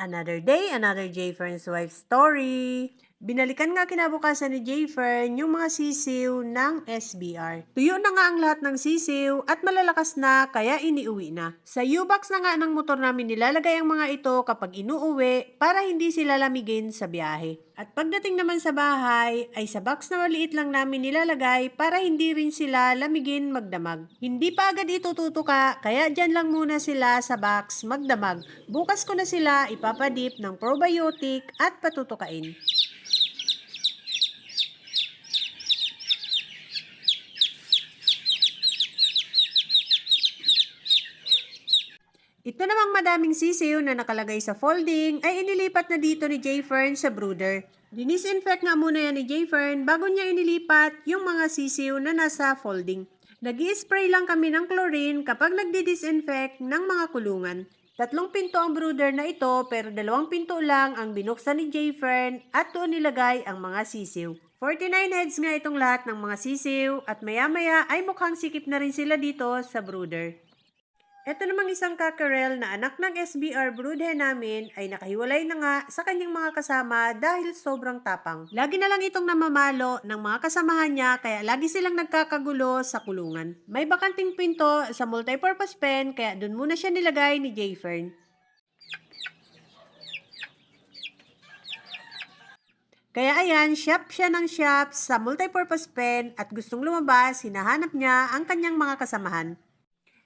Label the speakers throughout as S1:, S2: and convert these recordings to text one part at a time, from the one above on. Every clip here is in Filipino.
S1: Another day, another Jayfern's wife story. Binalikan nga kinabukasan ni Jayfern yung mga sisiw ng SBR. Tuyo na nga ang lahat ng sisiw at malalakas na kaya iniuwi na. Sa U-box na nga ng motor namin nilalagay ang mga ito kapag inuuwi para hindi sila lamigin sa biyahe. At pagdating naman sa bahay ay sa box na maliit lang namin nilalagay para hindi rin sila lamigin magdamag. Hindi pa agad itututuka kaya dyan lang muna sila sa box magdamag. Bukas ko na sila ipapadip ng probiotic at patutukain. Ito namang madaming sisiw na nakalagay sa folding ay inilipat na dito ni Jayfern sa brooder. Dinisinfect nga muna yan ni Jayfern bago niya inilipat yung mga sisiw na nasa folding. Nag-i-spray lang kami ng chlorine kapag nagdi-disinfect ng mga kulungan. 3 pinto ang brooder na ito pero 2 pinto lang ang binuksan ni Jayfern at doon nilagay ang mga sisiw. 49 heads nga itong lahat ng mga sisiw at maya-maya ay mukhang sikip na rin sila dito sa brooder. Ito namang isang cockerel na anak ng SBR broodhen namin ay nakahiwalay na nga sa kanyang mga kasama dahil sobrang tapang. Lagi na lang itong namamalo ng mga kasamahan niya kaya lagi silang nagkakagulo sa kulungan. May bakanting pinto sa multipurpose pen kaya dun muna siya nilagay ni Jayfern. Kaya ayan, shop siya ng shop sa multipurpose pen at gustong lumabas, hinahanap niya ang kanyang mga kasamahan.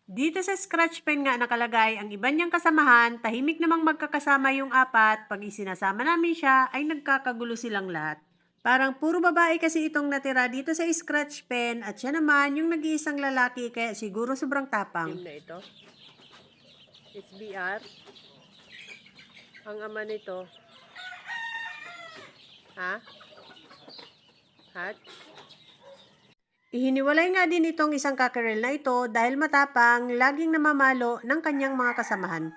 S1: Dito sa scratch pen nga nakalagay ang iba niyang kasamahan, tahimik namang magkakasama yung apat, pag isinasama namin siya ay nagkakagulo silang lahat. Parang puro babae kasi itong natira dito sa scratch pen at siya naman yung nag-iisang lalaki kaya siguro sobrang tapang. Team na ito, SBR, ang ama nito, ha? Hat? Ihiniwalay nga din itong isang cockerel na ito dahil matapang, laging namamalo ng kanyang mga kasamahan.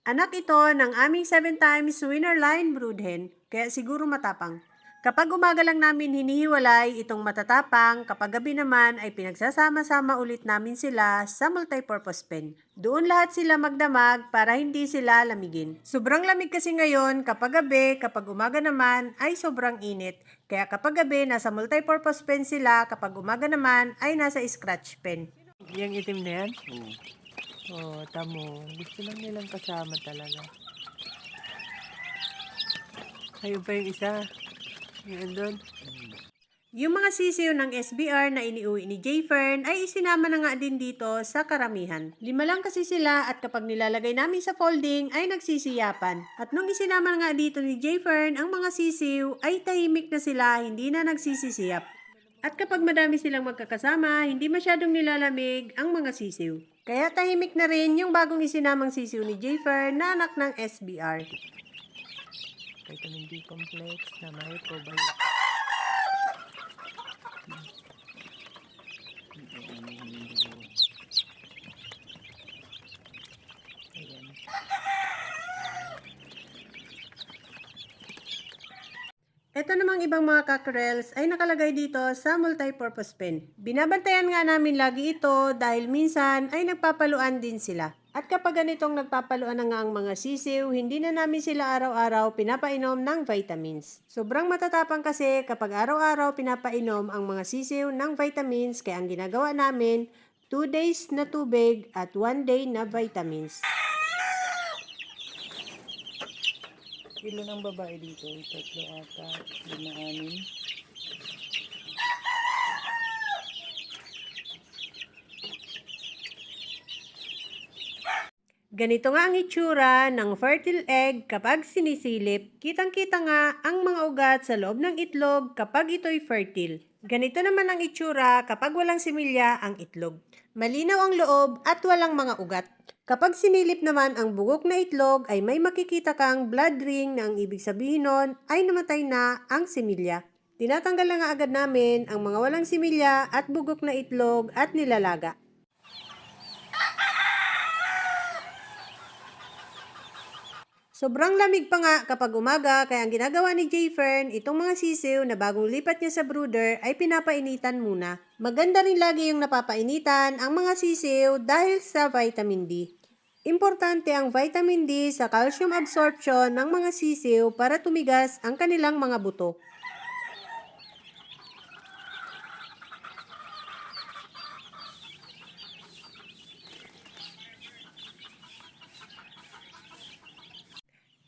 S1: Anak ito ng aming 7 times winner line broodhen, kaya siguro matapang. Kapag umaga lang namin hinihiwalay itong matatapang, kapag gabi naman ay pinagsasama-sama ulit namin sila sa multipurpose pen. Doon lahat sila magdamag para hindi sila lamigin. Sobrang lamig kasi ngayon kapag gabi, kapag umaga naman ay sobrang init. Kaya kapag gabi nasa multipurpose pen sila, kapag umaga naman ay nasa scratch pen. Yung itim na yan? Oh, tamo. Gusto lang nilang kasama talaga. Ayun pa yung isa. Yan doon. Yung mga sisiw ng SBR na iniuwi ni Jayfern ay isinama na nga din dito sa karamihan. 5 lang kasi sila at kapag nilalagay namin sa folding ay nagsisiyapan. At nung isinama na nga dito ni Jayfern ang mga sisiw ay tahimik na sila, hindi na nagsisisiyap. At kapag madami silang magkakasama, hindi masyadong nilalamig ang mga sisiw. Kaya tahimik na rin yung bagong isinamang sisiw ni Jayfern na anak ng SBR. Vitamin D complex na may probiotic. Ito namang ibang mga cockerels ay nakalagay dito sa multipurpose pen. Binabantayan nga namin lagi ito dahil minsan ay nagpapaluan din sila. At kapag ganitong nagpapaluan na nga ang mga sisiw, hindi na namin sila araw-araw pinapainom ng vitamins. Sobrang matatapang kasi kapag araw-araw pinapainom ang mga sisiw ng vitamins, kaya ang ginagawa namin, 2 days na tubig at 1 day na vitamins.
S2: Kilo ng babae dito, 3 ata, 5, 6.
S1: Ganito nga ang itsura ng fertile egg kapag sinisilip. Kitang-kita nga ang mga ugat sa loob ng itlog kapag ito'y fertile. Ganito naman ang itsura kapag walang similya ang itlog. Malinaw ang loob at walang mga ugat. Kapag sinilip naman ang bugok na itlog ay may makikita kang blood ring na ang ibig sabihin nun ay namatay na ang similya. Tinatanggal na nga agad namin ang mga walang similya at bugok na itlog at nilalaga. Sobrang lamig pa nga kapag umaga kaya ang ginagawa ni Jayfern, itong mga sisiw na bagong lipat niya sa brooder ay pinapainitan muna. Maganda rin lagi yung napapainitan ang mga sisiw dahil sa vitamin D. Importante ang vitamin D sa calcium absorption ng mga sisiw para tumigas ang kanilang mga buto.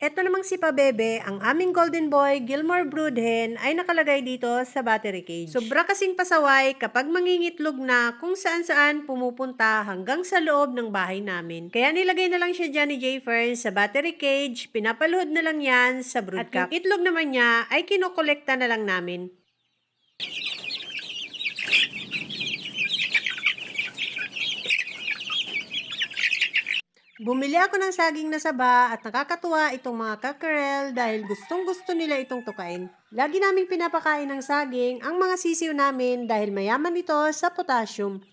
S1: Ito namang si Pabebe, ang aming golden boy, Gilmore Broodhen, ay nakalagay dito sa battery cage. Sobra kasing pasaway kapag mangingitlog na kung saan-saan pumupunta hanggang sa loob ng bahay namin. Kaya nilagay na lang siya dyan ni Jayfern sa battery cage, pinapaluhod na lang yan sa brood cup. At yung itlog naman niya ay kinokolekta na lang namin. Bumili ako ng saging na saba at nakakatuwa itong mga kakarel dahil gustong-gusto nila itong tukain. Lagi naming pinapakain ng saging ang mga sisiw namin dahil mayaman ito sa potassium.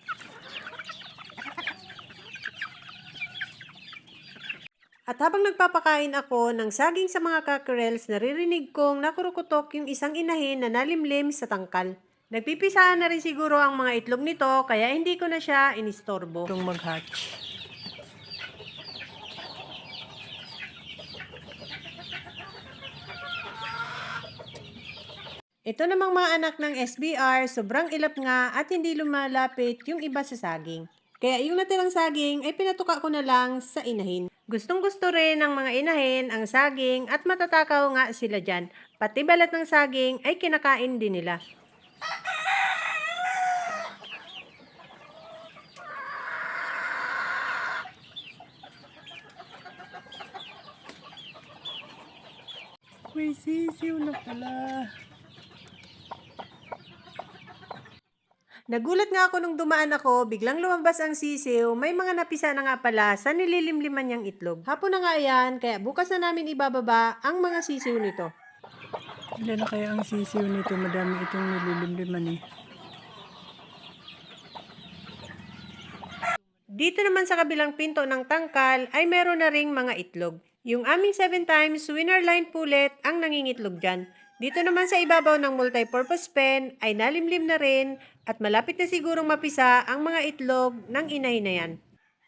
S1: At habang nagpapakain ako ng saging sa mga kakarels, naririnig kong nakurukutok yung isang inahin na nalimlim sa tangkal. Nagpipisaan na rin siguro ang mga itlog nito kaya hindi ko na siya inistorbo.
S2: Itong mag-hatch.
S1: Ito namang mga anak ng SBR, sobrang ilap nga at hindi lumalapit yung iba sa saging. Kaya yung natirang saging ay pinatuka ko na lang sa inahin. Gustong gusto rin ng mga inahin ang saging at matatakaw nga sila dyan. Pati balat ng saging ay kinakain din nila.
S2: May sisiw na pala.
S1: Nagulat nga ako nung dumaan ako, biglang lumabas ang sisiw, may mga napisa na nga pala sa nililimliman niyang itlog. Hapon na nga yan, kaya bukas na namin ibababa ang mga sisiw nito.
S2: Ilan na kaya ang sisiw nito? Madami itong nililimliman eh.
S1: Dito naman sa kabilang pinto ng tangkal ay meron na ring mga itlog. Yung aming 7 times winner line pullet ang nangingitlog dyan. Dito naman sa ibabaw ng multipurpose pen ay nalimlim na rin at malapit na sigurong mapisa ang mga itlog ng inahin na yan.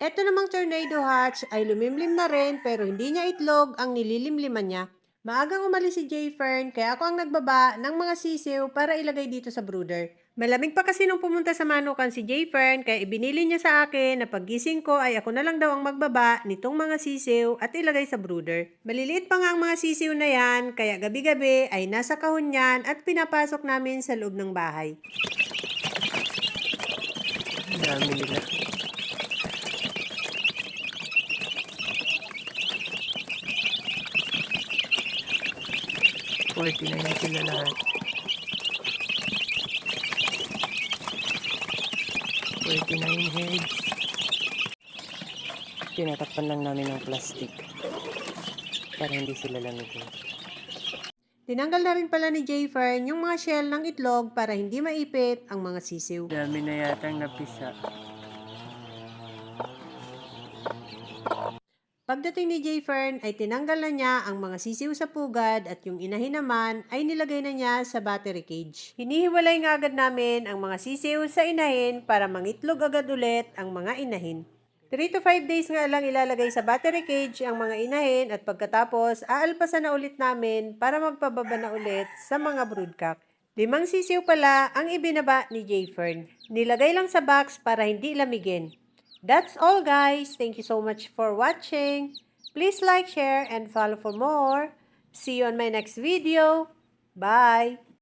S1: Ito namang tornado hatch ay lumimlim na rin pero hindi niya itlog ang nililimliman niya. Maagang umalis si Jayfern kaya ako ang nagbaba ng mga sisiw para ilagay dito sa brooder. Malamig pa kasi nung pumunta sa manukan si Jayfern kaya ibinili niya sa akin na paggising ko ay ako na lang daw ang magbaba nitong mga sisiw at ilagay sa brooder. Maliliit pa nga ang mga sisiw na yan kaya gabi-gabi ay nasa kahon yan at pinapasok namin sa loob ng bahay.
S2: Ang dami nila. Pwede na sila lahat. 49 heads. Tinatakpan lang namin ng plastic para hindi sila lamigin.
S1: Tinanggal na rin pala ni Jayfern yung mga shell ng itlog para hindi maipit ang mga sisiw.
S2: Dami na yatang napisa.
S1: Pagdating ni Jayfern ay tinanggal na niya ang mga sisiw sa pugad at yung inahin naman ay nilagay na niya sa battery cage. Hinihiwalay nga agad namin ang mga sisiw sa inahin para mangitlog agad ulit ang mga inahin. 3 to 5 days nga lang ilalagay sa battery cage ang mga inahin at pagkatapos aalpasan na ulit namin para magpababa na ulit sa mga broodcock. 5 sisiw pala ang ibinaba ni Jayfern. Nilagay lang sa box para hindi lamigin. That's all guys. Thank you so much for watching. Please like, share, and follow for more. See you on my next video. Bye!